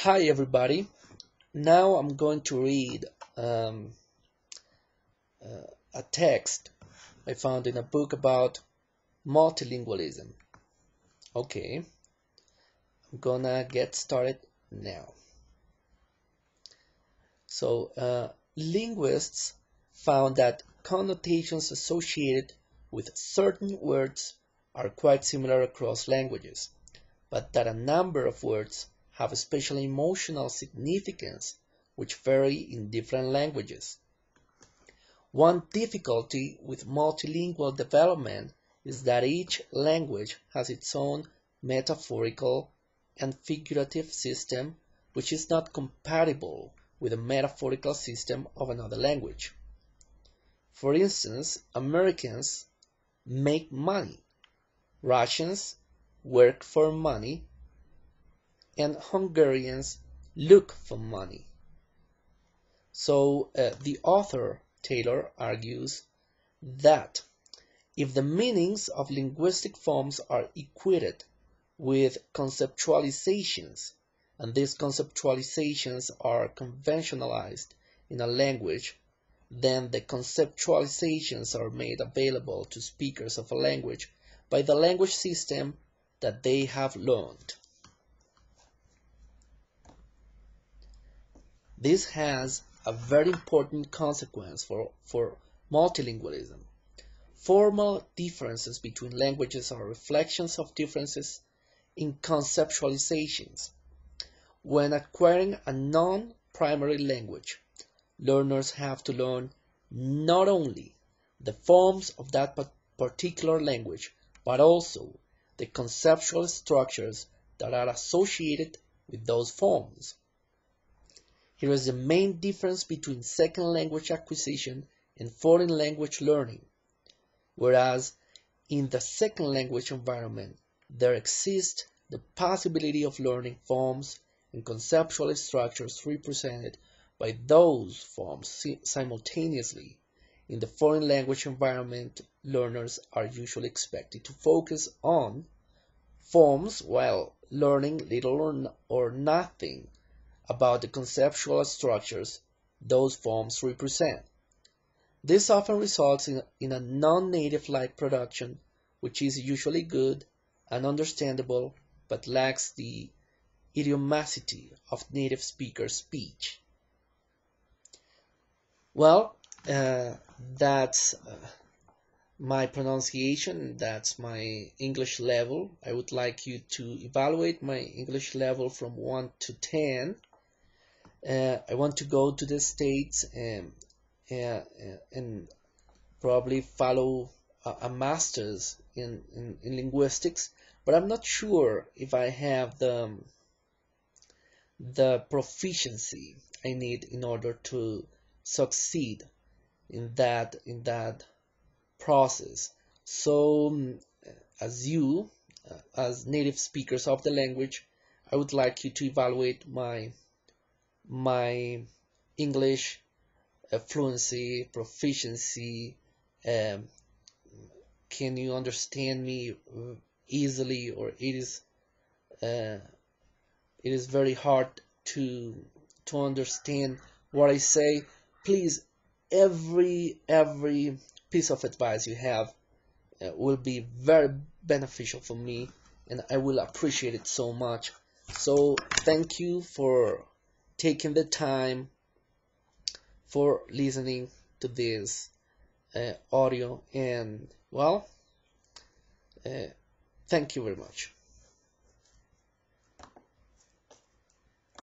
Hi everybody. Now I'm going to read a text I found in a book about multilingualism. Okay, I'm gonna get started now. Linguists found that connotations associated with certain words are quite similar across languages, but that a number of words have a special emotional significance which vary in different languages. One difficulty with multilingual development is that each language has its own metaphorical and figurative system which is not compatible with the metaphorical system of another language. For instance, Americans make money, Russians work for money, and Hungarians look for money. So the author, Taylor, argues that if the meanings of linguistic forms are equated with conceptualizations, and these conceptualizations are conventionalized in a language, then the conceptualizations are made available to speakers of a language by the language system that they have learned. This has a very important consequence for multilingualism. Formal differences between languages are reflections of differences in conceptualizations. When acquiring a non-primary language, learners have to learn not only the forms of that particular language, but also the conceptual structures that are associated with those forms. Here is the main difference between second language acquisition and foreign language learning. Whereas in the second language environment, there exists the possibility of learning forms and conceptual structures represented by those forms simultaneously. In the foreign language environment, learners are usually expected to focus on forms while learning little or nothing about the conceptual structures those forms represent. This often results in a non-native-like production, which is usually good and understandable, but lacks the idiomaticity of native speaker speech. Well, that's my pronunciation, that's my English level. I would like you to evaluate my English level from 1 to 10. I want to go to the States and probably follow a master's in linguistics, but I'm not sure if I have the proficiency I need in order to succeed in that process. So as you, as native speakers of the language, I would like you to evaluate my English fluency, proficiency. Can you understand me easily, or uh, it is very hard to understand what I say? Please, every piece of advice you have will be very beneficial for me, and I will appreciate it so much. So thank you for taking the time for listening to this audio, and well, uh, thank you very much.